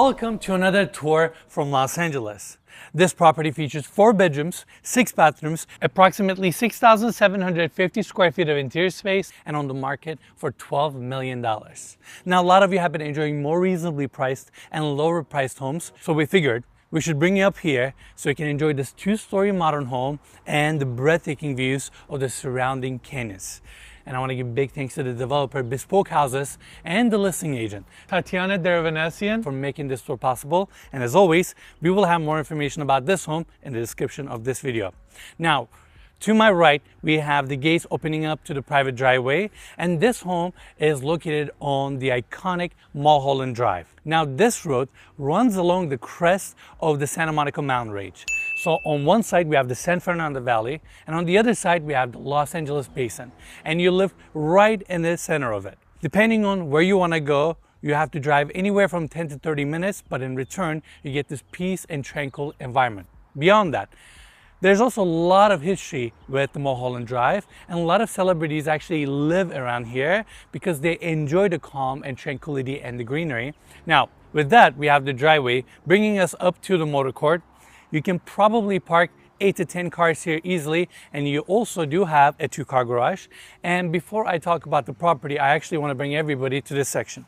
Welcome to another tour from Los Angeles. This property features 4 bedrooms, 6 bathrooms, approximately 6,750 square feet of interior space, and on the market for $12 million. Now, a lot of you have been enjoying more reasonably priced and lower priced homes, so we figured we should bring you up here so you can enjoy this 2-story modern home and the breathtaking views of the surrounding canyons. And I want to give big thanks to the developer, Bespoke Houses, and the listing agent, Tatiana Deravanesian, for making this tour possible. And as always, we will have more information about this home in the description of this video. Now, to my right, we have the gates opening up to the private driveway, and this home is located on the iconic Mulholland Drive. Now, this road runs along the crest of the Santa Monica mountain range. So on one side, we have the San Fernando Valley, and on the other side, we have the Los Angeles Basin. And you live right in the center of it. Depending on where you want to go, you have to drive anywhere from 10 to 30 minutes, but in return, you get this peace and tranquil environment. Beyond that, there's also a lot of history with the Mulholland Drive, and a lot of celebrities actually live around here because they enjoy the calm and tranquility and the greenery. Now, with that, we have the driveway bringing us up to the motor court. You can probably park 8 to 10 cars here easily, and you also do have a 2-car garage. And before I talk about the property, I actually want to bring everybody to this section.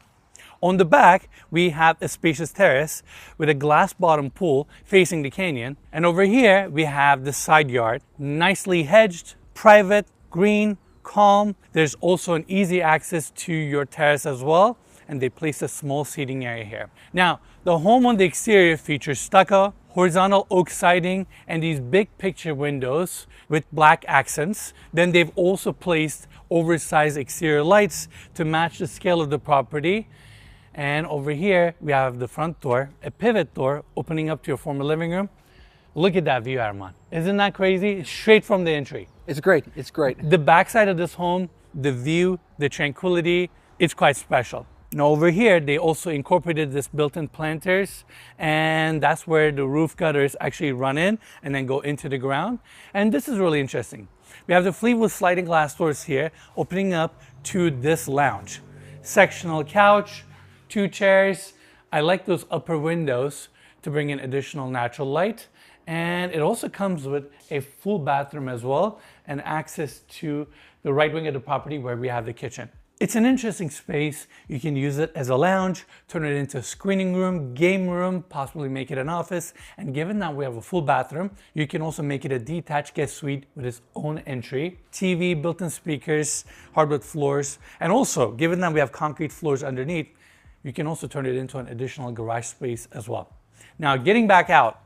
On the back, we have a spacious terrace with a glass bottom pool facing the canyon. And over here, we have the side yard, nicely hedged, private, green, calm. There's also an easy access to your terrace as well, and they placed a small seating area here. Now, the home on the exterior features stucco, horizontal oak siding, and these big picture windows with black accents. Then they've also placed oversized exterior lights to match the scale of the property. And over here, we have the front door, a pivot door opening up to your former living room. Look at that view, Arman. Isn't that crazy? Straight from the entry. It's great. It's great. The backside of this home, the view, the tranquility, it's quite special. Now over here, they also incorporated this built-in planters, and that's where the roof gutters actually run in and then go into the ground. And this is really interesting. We have the Fleetwood sliding glass doors here, opening up to this lounge. Sectional couch, 2 chairs. I like those upper windows to bring in additional natural light. And it also comes with a full bathroom as well, and access to the right wing of the property where we have the kitchen. It's an interesting space. You can use it as a lounge, turn it into a screening room, game room, possibly make it an office. And given that we have a full bathroom, you can also make it a detached guest suite with its own entry, TV, built-in speakers, hardwood floors. And also, given that we have concrete floors underneath, you can also turn it into an additional garage space as well. Now, getting back out,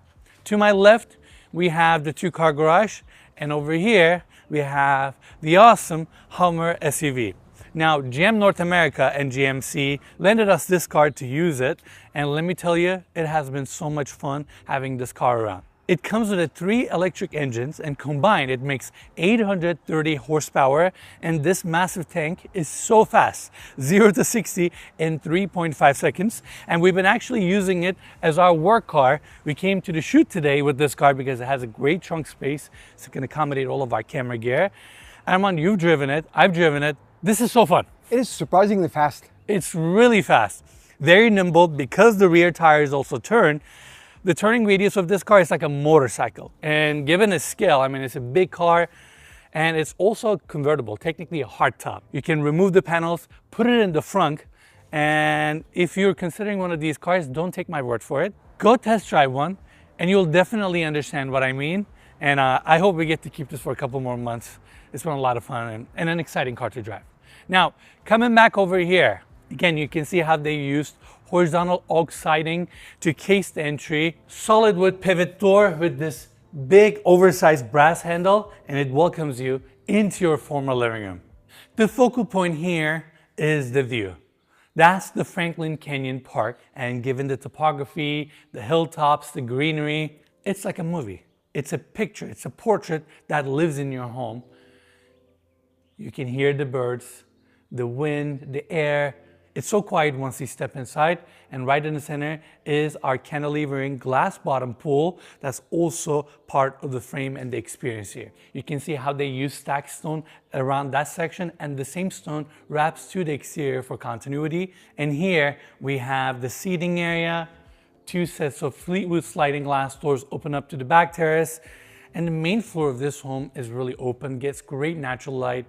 to my left, we have the 2-car garage. And over here, we have the awesome Hummer SUV. Now, GM North America and GMC lended us this car to use it, and let me tell you, it has been so much fun having this car around. It comes with 3 electric engines, and combined it makes 830 horsepower, and this massive tank is so fast, 0 to 60 in 3.5 seconds, and we've been actually using it as our work car. We came to the shoot today with this car because it has a great trunk space, so it can accommodate all of our camera gear. Arman, you've driven it, I've driven it. This is so fun. It is surprisingly fast. It's really fast. Very nimble because the rear tires also turn. The turning radius of this car is like a motorcycle. And given its scale, I mean, it's a big car and it's also convertible, technically a hardtop. You can remove the panels, put it in the front. And if you're considering one of these cars, don't take my word for it. Go test drive one and you'll definitely understand what I mean. And I hope we get to keep this for a couple more months. It's been a lot of fun and an exciting car to drive. Now, coming back over here, again, you can see how they used horizontal oak siding to case the entry, solid wood pivot door with this big oversized brass handle, and it welcomes you into your former living room. The focal point here is the view. That's the Franklin Canyon Park, and given the topography, the hilltops, the greenery, it's like a movie. It's a picture, it's a portrait that lives in your home. You can hear the birds, the wind, the air. It's so quiet once you step inside. And right in the center is our cantilevering glass bottom pool that's also part of the frame and the experience here. You can see how they use stacked stone around that section, and the same stone wraps to the exterior for continuity. And here we have the seating area, 2 sets of Fleetwood sliding glass doors open up to the back terrace. And the main floor of this home is really open, gets great natural light.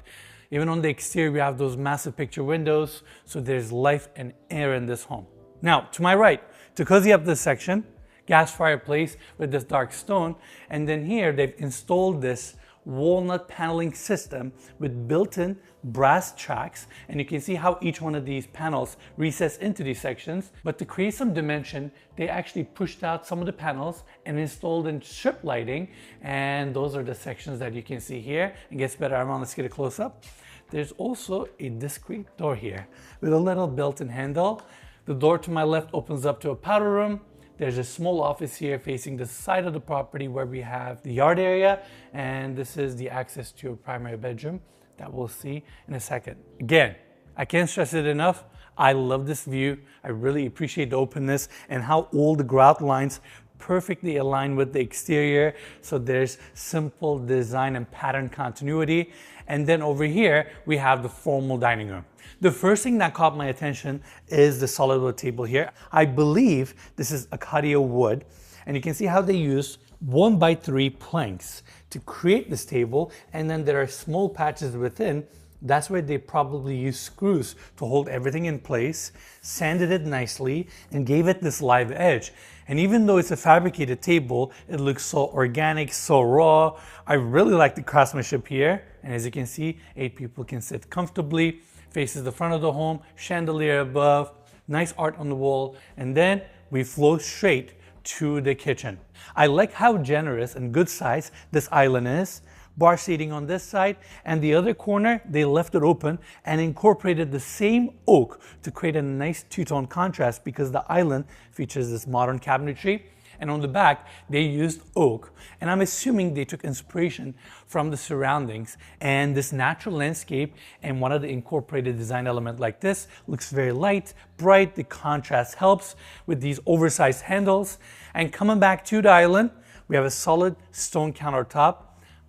Even on the exterior, we have those massive picture windows, so there's life and air in this home. Now, to my right, to cozy up this section, gas fireplace with this dark stone. And then here, they've installed this walnut paneling system with built-in brass tracks, and you can see how each one of these panels recess into these sections. But to create some dimension, they actually pushed out some of the panels and installed in strip lighting, and those are the sections that you can see here. It gets better around. Let's get a close-up. There's also a discrete door here with a little built-in handle. The door to my left opens up to a powder room. There's a small office here facing the side of the property where we have the yard area, and this is the access to a primary bedroom that we'll see in a second. Again, I can't stress it enough. I love this view. I really appreciate the openness and how all the grout lines perfectly align with the exterior. So there's simple design and pattern continuity. And then over here, we have the formal dining room. The first thing that caught my attention is the solid wood table here. I believe this is Acadia wood, and you can see how they use 1x3 planks to create this table, and then there are small patches within. That's where they probably use screws to hold everything in place, sanded it nicely, and gave it this live edge. And even though it's a fabricated table, it looks so organic, so raw. I really like the craftsmanship here. And as you can see, 8 people can sit comfortably. Faces the front of the home, chandelier above, nice art on the wall, and then we flow straight to the kitchen. I like how generous and good size this island is. Bar seating on this side, and the other corner, they left it open and incorporated the same oak to create a nice two-tone contrast because the island features this modern cabinetry. And on the back, they used oak. And I'm assuming they took inspiration from the surroundings and this natural landscape, and one of the incorporated design elements like this looks very light, bright. The contrast helps with these oversized handles. And coming back to the island, we have a solid stone countertop.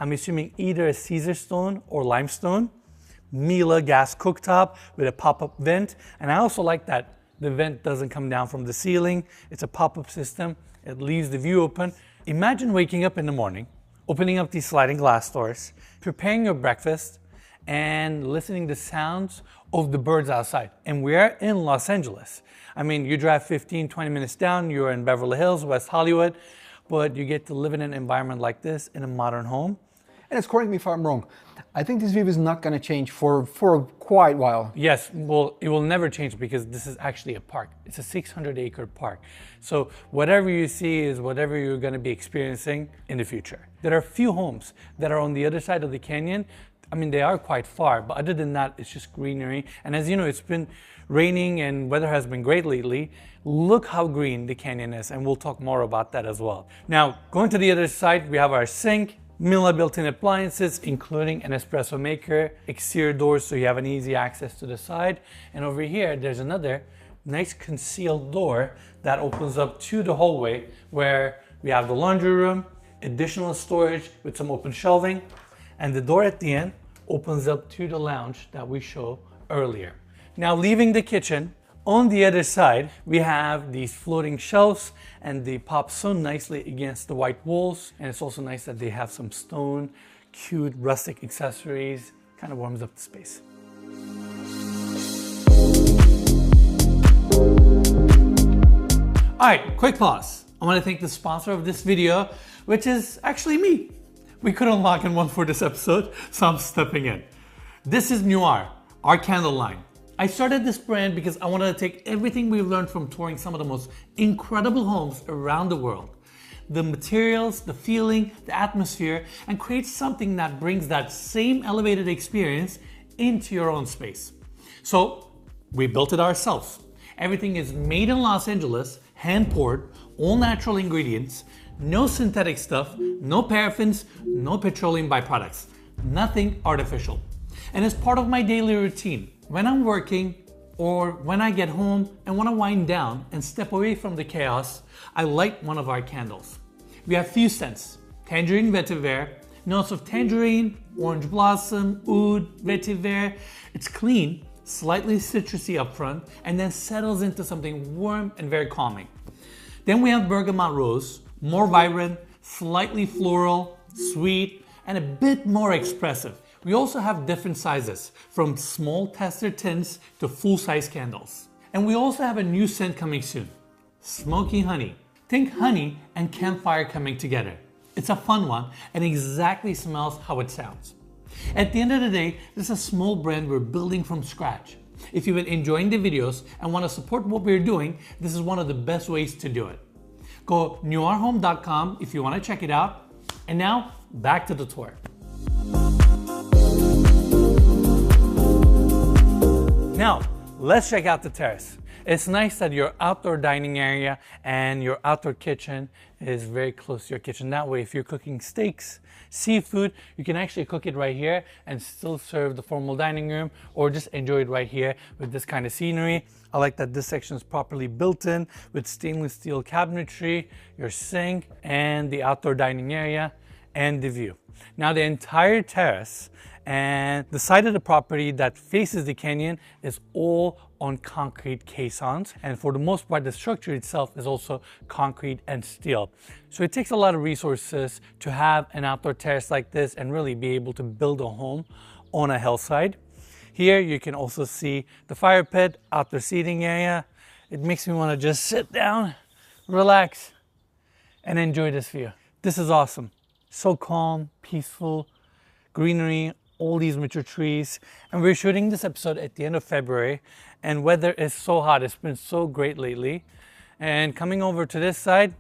I'm assuming either a Caesar stone or limestone. Miele gas cooktop with a pop-up vent. And I also like that the vent doesn't come down from the ceiling. It's a pop-up system. It leaves the view open. Imagine waking up in the morning, opening up these sliding glass doors, preparing your breakfast, and listening to sounds of the birds outside. And we're in Los Angeles. I mean, you drive 15, 20 minutes down, you're in Beverly Hills, West Hollywood, but you get to live in an environment like this in a modern home. And it's correct me if I'm wrong. I think this view is not going to change for quite a while. Yes, well, it will never change because this is actually a park. It's a 600-acre park. So whatever you see is whatever you're going to be experiencing in the future. There are a few homes that are on the other side of the canyon. I mean, they are quite far, but other than that, it's just greenery. And as you know, it's been raining and weather has been great lately. Look how green the canyon is, and we'll talk more about that as well. Now, going to the other side, we have our sink. Miele built-in appliances, including an espresso maker, exterior doors so you have an easy access to the side. And over here, there's another nice concealed door that opens up to the hallway where we have the laundry room, additional storage with some open shelving, and the door at the end opens up to the lounge that we showed earlier. Now, leaving the kitchen, on the other side, we have these floating shelves, and they pop so nicely against the white walls. And it's also nice that they have some stone, cute, rustic accessories. Kind of warms up the space. All right, quick pause. I want to thank the sponsor of this video, which is actually me. We couldn't lock in one for this episode, so I'm stepping in. This is Nuar, our candle line. I started this brand because I wanted to take everything we've learned from touring some of the most incredible homes around the world, the materials, the feeling, the atmosphere, and create something that brings that same elevated experience into your own space. So we built it ourselves. Everything is made in Los Angeles, hand poured, all natural ingredients, no synthetic stuff, no paraffins, no petroleum byproducts, nothing artificial. And as part of my daily routine, when I'm working or when I get home and want to wind down and step away from the chaos, I light one of our candles. We have few scents: tangerine vetiver, notes of tangerine, orange blossom, oud, vetiver. It's clean, slightly citrusy up front, and then settles into something warm and very calming. Then we have Bergamot Rose, more vibrant, slightly floral, sweet, and a bit more expressive. We also have different sizes, from small tester tints to full-size candles. And we also have a new scent coming soon, Smoky Honey. Think honey and campfire coming together. It's a fun one and exactly smells how it sounds. At the end of the day, this is a small brand we're building from scratch. If you've been enjoying the videos and want to support what we're doing, this is one of the best ways to do it. Go nuarhome.com if you want to check it out. And now, back to the tour. Now, let's check out the terrace. It's nice that your outdoor dining area and your outdoor kitchen is very close to your kitchen. That way, if you're cooking steaks, seafood, you can actually cook it right here and still serve the formal dining room, or just enjoy it right here with this kind of scenery. I like that this section is properly built in with stainless steel cabinetry, your sink, and the outdoor dining area and the view. Now, the entire terrace and the side of the property that faces the canyon is all on concrete caissons, and for the most part the structure itself is also concrete and steel. So it takes a lot of resources to have an outdoor terrace like this and really be able to build a home on a hillside. Here you can also see the fire pit, outdoor seating area. It makes me want to just sit down, relax, and enjoy this view. This is awesome. So calm, peaceful, greenery, all these mature trees. And we're shooting this episode at the end of February, and weather is so hot. It's been so great lately. And coming over to this side,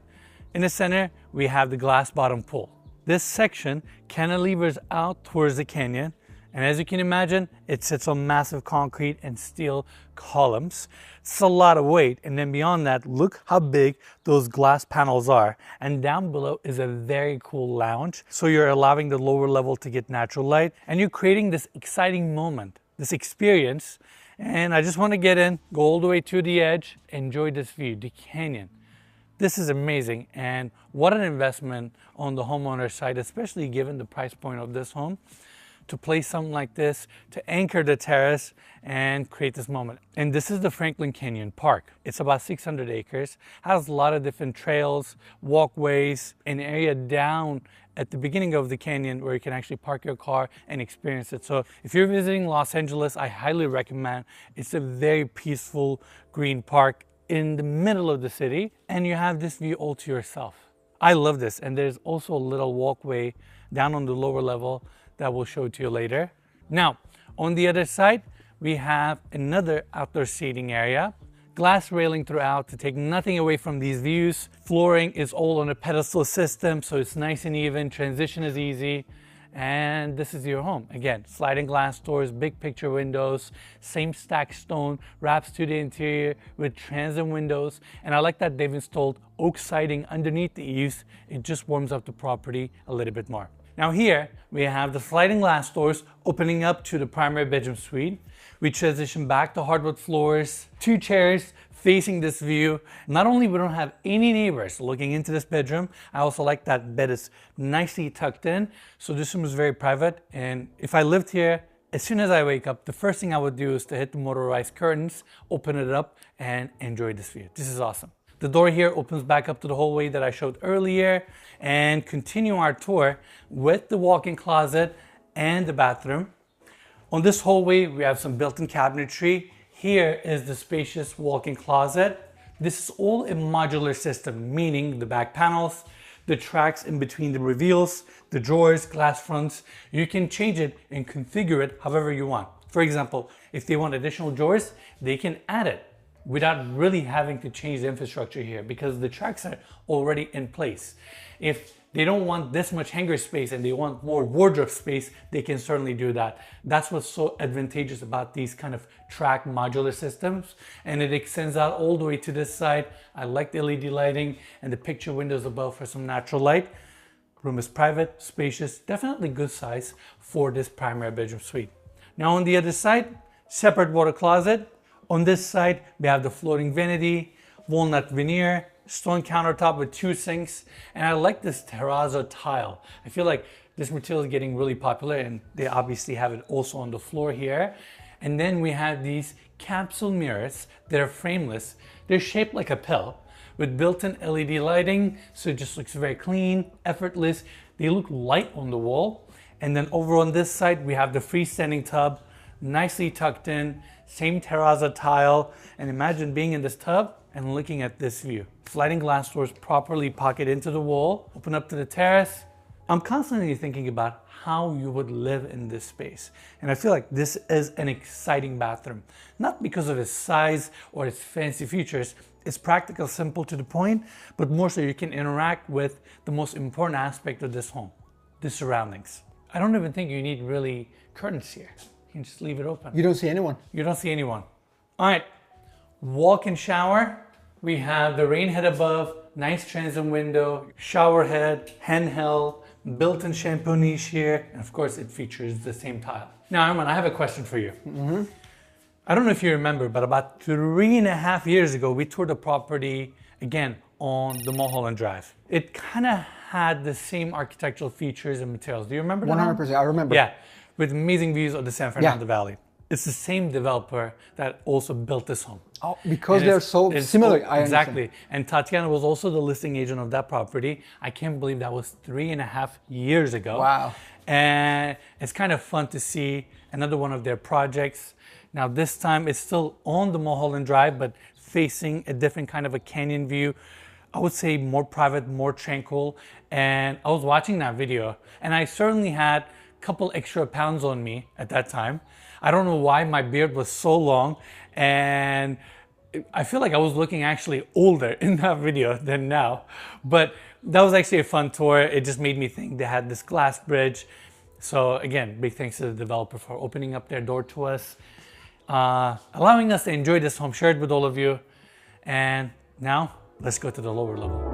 in the center, we have the glass bottom pool. This section cantilevers out towards the canyon. And as you can imagine, it sits on massive concrete and steel columns. It's a lot of weight. And then beyond that, look how big those glass panels are. And down below is a very cool lounge. So you're allowing the lower level to get natural light. And you're creating this exciting moment, this experience. And I just want to get in, go all the way to the edge, enjoy this view, the canyon. This is amazing. And what an investment on the homeowner's side, especially given the price point of this home, to place something like this, to anchor the terrace and create this moment. And this is the Franklin Canyon Park. It's about 600 acres, has a lot of different trails, walkways, an area down at the beginning of the canyon where you can actually park your car and experience it. So if you're visiting Los Angeles, I highly recommend. It's a very peaceful green park in the middle of the city, and you have this view all to yourself. I love this. And there's also a little walkway down on the lower level that we'll show to you later. Now, on the other side, we have another outdoor seating area. Glass railing throughout to take nothing away from these views. Flooring is all on a pedestal system, so it's nice and even. Transition is easy. And this is your home. Again, sliding glass doors, big picture windows, same stacked stone, wraps to the interior with transom windows. And I like that they've installed oak siding underneath the eaves. It just warms up the property a little bit more. Now here, we have the sliding glass doors opening up to the primary bedroom suite. We transition back to hardwood floors, 2 chairs facing this view. Not only we don't have any neighbors looking into this bedroom, I also like that bed is nicely tucked in. So this room is very private. And if I lived here, as soon as I wake up, the first thing I would do is to hit the motorized curtains, open it up, and enjoy this view. This is awesome. The door here opens back up to the hallway that I showed earlier, and continue our tour with the walk-in closet and the bathroom. On this hallway, we have some built-in cabinetry. Here is the spacious walk-in closet. This is all a modular system, meaning the back panels, the tracks in between the reveals, the drawers, glass fronts. You can change it and configure it however you want. For example, if they want additional drawers, they can add it without really having to change the infrastructure here because the tracks are already in place. If they don't want this much hanger space and they want more wardrobe space, they can certainly do that. That's what's so advantageous about these kind of track modular systems. And it extends out all the way to this side. I like the LED lighting and the picture windows above for some natural light. Room is private, spacious, definitely good size for this primary bedroom suite. Now on the other side, separate water closet. On this side, we have the floating vanity, walnut veneer, stone countertop with 2 sinks, and I like this terrazzo tile. I feel like this material is getting really popular, and they obviously have it also on the floor here. And then we have these capsule mirrors that are frameless. They're shaped like a pill, with built-in LED lighting, so it just looks very clean, effortless. They look light on the wall. And then over on this side, we have the freestanding tub, nicely tucked in, same terrazzo tile. And imagine being in this tub and looking at this view. Sliding glass doors properly pocket into the wall, open up to the terrace. I'm constantly thinking about how you would live in this space. And I feel like this is an exciting bathroom. Not because of its size or its fancy features. It's practical, simple, to the point, but more so you can interact with the most important aspect of this home, the surroundings. I don't even think you need really curtains here. You can just leave it open. You don't see anyone. You don't see anyone. All right, walk-in shower. We have the rain head above, nice transom window, shower head, handheld, built-in shampoo niche here, and of course it features the same tile. Now, Arman, I have a question for you. I don't know if you remember, but about 3.5 years ago, we toured the property again on the Mulholland Drive. It kind of had the same architectural features and materials. Do you remember that? 100%, I remember. Yeah, with amazing views of the San Fernando Valley. It's the same developer that also built this home. Oh, because they're so similar. Exactly. And Tatiana was also the listing agent of that property. I can't believe that was 3.5 years ago. Wow. And it's kind of fun to see another one of their projects. Now this time it's still on the Mulholland Drive, but facing a different kind of a canyon view. I would say more private, more tranquil. And I was watching that video and I certainly had a couple extra pounds on me at that time. I don't know why my beard was so long, and I feel like I was looking actually older in that video than now. But that was actually a fun tour. It just made me think they had this glass bridge. So again, big thanks to the developer for opening up their door to us, allowing us to enjoy this home, shared with all of you. And now let's go to the lower level.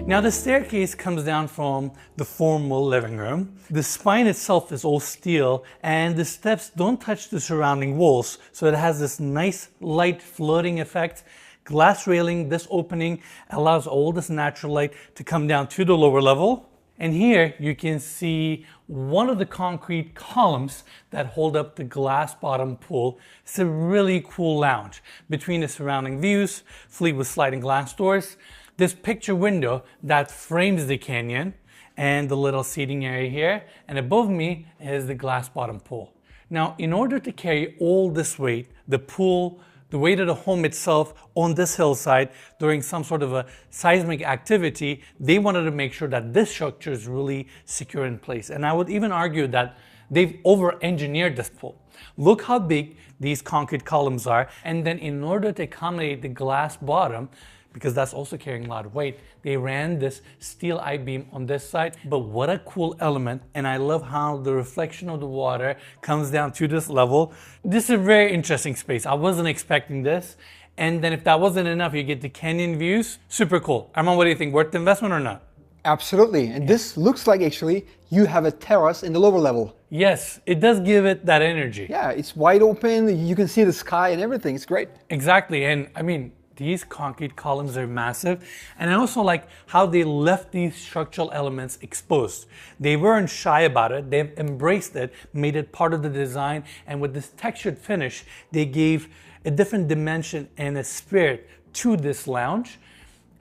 Now the staircase comes down from the formal living room. The spine itself is all steel and the steps don't touch the surrounding walls, so it has this nice light floating effect. Glass railing, this opening allows all this natural light to come down to the lower level. And here you can see one of the concrete columns that hold up the glass bottom pool. It's a really cool lounge between the surrounding views, fleet with sliding glass doors. This picture window that frames the canyon and the little seating area here. And above me is the glass bottom pool. Now, in order to carry all this weight, the pool, the weight of the home itself on this hillside during some sort of a seismic activity, they wanted to make sure that this structure is really secure in place. And I would even argue that they've over-engineered this pool. Look how big these concrete columns are. And then in order to accommodate the glass bottom, because that's also carrying a lot of weight, they ran this steel I-beam on this side. But what a cool element. And I love how the reflection of the water comes down to this level. This is a very interesting space. I wasn't expecting this. And then if that wasn't enough, you get the canyon views. Super cool. Arman, what do you think? Worth the investment or not? Absolutely. And this looks like actually you have a terrace in the lower level. Yes, it does give it that energy. Yeah, it's wide open. You can see the sky and everything. It's great. Exactly. And I mean, these concrete columns are massive. And I also like how they left these structural elements exposed. They weren't shy about it. They've embraced it, made it part of the design. And with this textured finish, they gave a different dimension and a spirit to this lounge.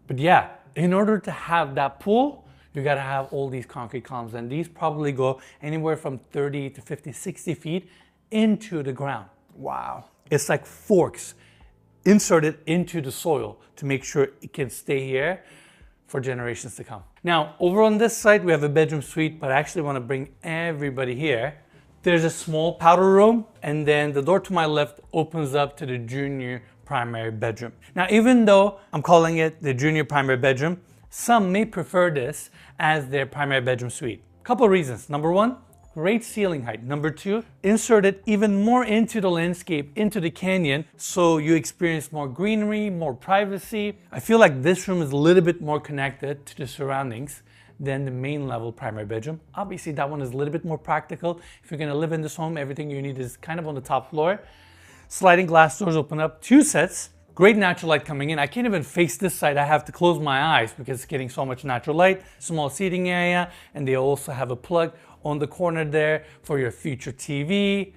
But yeah, in order to have that pool, you got to have all these concrete columns. And these probably go anywhere from 30 to 50, 60 feet into the ground. Wow. It's like forks inserted into the soil to make sure it can stay here for generations to come. Now, over on this side, we have a bedroom suite, but I actually want to bring everybody here. There's a small powder room, and then the door to my left opens up to the junior primary bedroom. Now, even though I'm calling it the junior primary bedroom, some may prefer this as their primary bedroom suite. Couple of reasons. Number one, great ceiling height. Number two, insert it even more into the landscape, into the canyon, so you experience more greenery, more privacy. I feel like this room is a little bit more connected to the surroundings than the main level primary bedroom. Obviously, that one is a little bit more practical. If you're gonna live in this home, everything you need is kind of on the top floor. Sliding glass doors open up, 2 sets. Great natural light coming in. I can't even face this side. I have to close my eyes because it's getting so much natural light. Small seating area, and they also have a plug on the corner there for your future TV.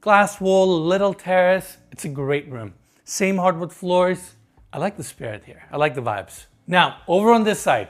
Glass wall, little terrace. It's a great room. Same hardwood floors. I like the spirit here. I like the vibes. Now, over on this side,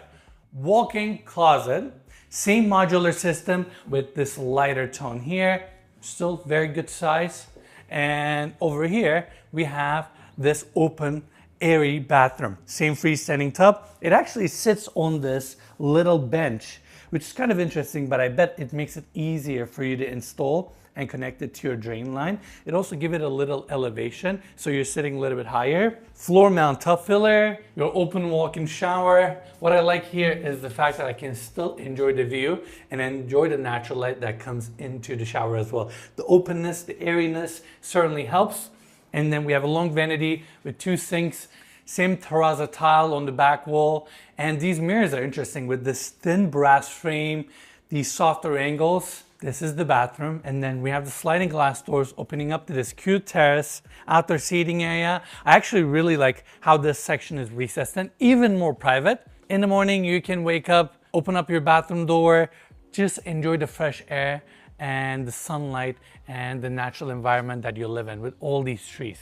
walk-in closet. Same modular system with this lighter tone here. Still very good size. And over here, we have this open, airy bathroom. Same freestanding tub. It actually sits on this little bench, which is kind of interesting, but I bet it makes it easier for you to install and connect it to your drain line. It also gives it a little elevation, so you're sitting a little bit higher. Floor mount tub filler, your open walk-in shower. What I like here is the fact that I can still enjoy the view and enjoy the natural light that comes into the shower as well. The openness, the airiness certainly helps. And then we have a long vanity with 2 sinks, same terrazzo tile on the back wall. And these mirrors are interesting with this thin brass frame, these softer angles. This is the bathroom, and then we have the sliding glass doors opening up to this cute terrace, outdoor seating area. I actually really like how this section is recessed and even more private. In the morning, you can wake up, open up your bathroom door, just enjoy the fresh air and the sunlight and the natural environment that you live in with all these trees.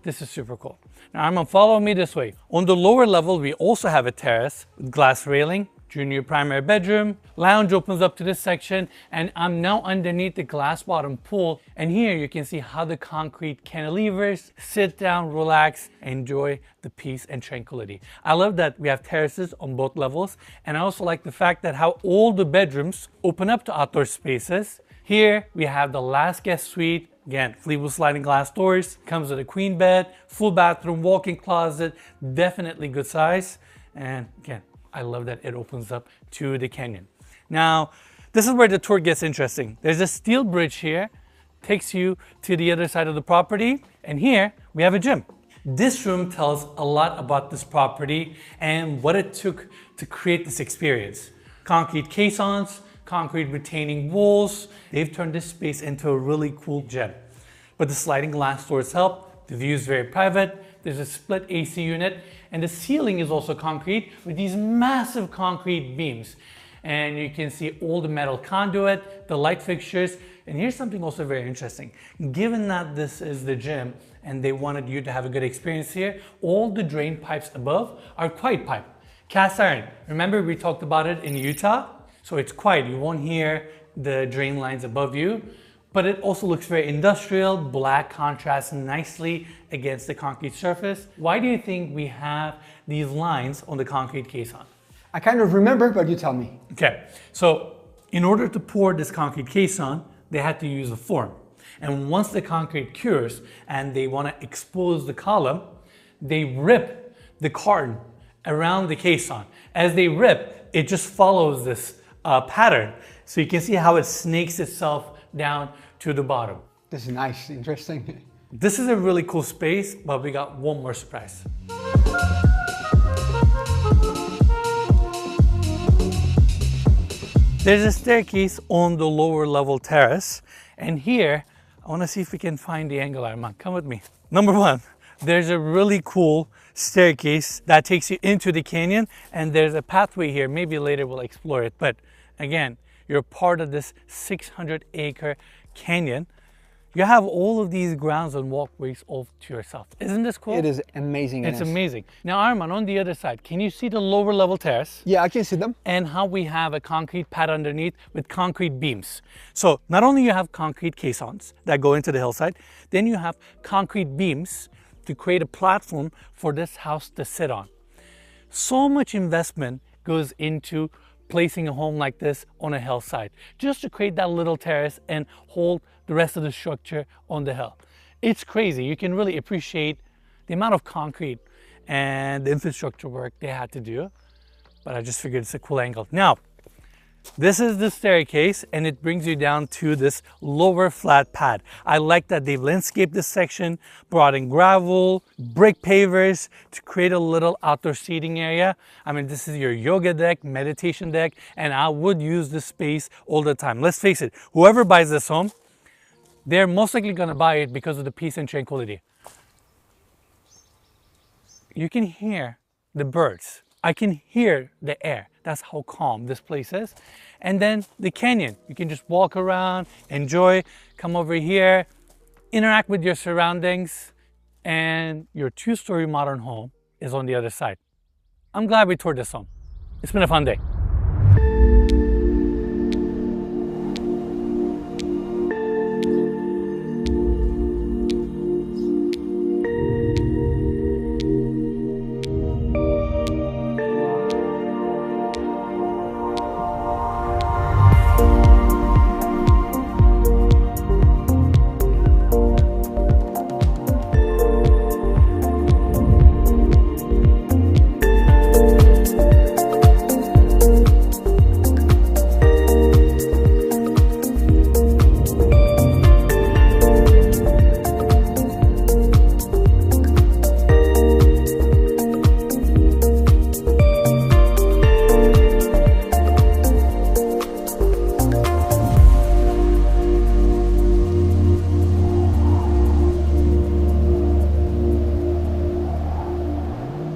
This is super cool. Now, Arman, follow me this way. On the lower level, we also have a terrace with glass railing. Junior primary bedroom. Lounge opens up to this section, and I'm now underneath the glass bottom pool. And here you can see how the concrete cantilevers. Sit down, relax, enjoy the peace and tranquility. I love that we have terraces on both levels, and I also like the fact that how all the bedrooms open up to outdoor spaces. Here we have the last guest suite. Again, Fleetwood sliding glass doors. Comes with a queen bed, full bathroom, walk-in closet. Definitely good size. And again, I love that it opens up to the canyon. Now, this is where the tour gets interesting. There's a steel bridge here, takes you to the other side of the property, and here we have a gym. This room tells a lot about this property and what it took to create this experience. Concrete caissons, concrete retaining walls. They've turned this space into a really cool gym. But the sliding glass doors help. The view is very private. There's a split AC unit, and the ceiling is also concrete with these massive concrete beams. And you can see all the metal conduit, the light fixtures. And here's something also very interesting. Given that this is the gym and they wanted you to have a good experience here, all the drain pipes above are quiet pipe. Cast iron. Remember we talked about it in Utah? So it's quiet. You won't hear the drain lines above you. But it also looks very industrial. Black contrasts nicely against the concrete surface. Why do you think we have these lines on the concrete caisson? I kind of remember, but you tell me. Okay, so in order to pour this concrete caisson, they had to use a form. And once the concrete cures and they want to expose the column, they rip the carton around the caisson. As they rip, it just follows this pattern. So you can see how it snakes itself down to the bottom. This is nice, interesting. This is a really cool space, but we got one more surprise. There's a staircase on the lower level terrace, and here, I want to see if we can find the angle, Arman. Come with me. Number one, there's a really cool staircase that takes you into the canyon, and there's a pathway here. Maybe later we'll explore it, but again, you're part of this 600-acre canyon. You have all of these grounds and walkways all to yourself. Isn't this cool? It is amazing. It's amazing. Now, Arman, on the other side, can you see the lower level terrace? Yeah, I can see them. And how we have a concrete pad underneath with concrete beams. So not only you have concrete caissons that go into the hillside, then you have concrete beams to create a platform for this house to sit on. So much investment goes into placing a home like this on a hillside, just to create that little terrace and hold the rest of the structure on the hill. It's crazy. You can really appreciate the amount of concrete and the infrastructure work they had to do, but I just figured it's a cool angle. Now, this is the staircase, and it brings you down to this lower flat pad. I like that they've landscaped this section, brought in gravel, brick pavers to create a little outdoor seating area. I mean, this is your yoga deck, meditation deck, and I would use this space all the time. Let's face it, whoever buys this home, they're most likely gonna buy it because of the peace and tranquility. You can hear the birds. I can hear the air. That's how calm this place is. And then the canyon. You can just walk around, enjoy, come over here. interact with your surroundings, and your 2-story modern home is on the other side. I'm glad we toured this home. It's been a fun day.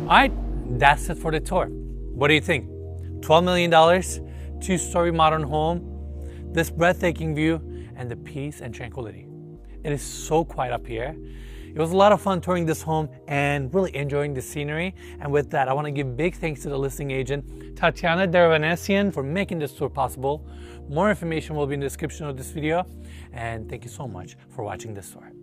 All right, that's it for the tour. What do you think? $12 million, 2-story modern home, this breathtaking view, and the peace and tranquility. It is so quiet up here. It was a lot of fun touring this home and really enjoying the scenery. And with that, I want to give big thanks to the listing agent, Tatiana Deravanesian, for making this tour possible. More information will be in the description of this video. And thank you so much for watching this tour.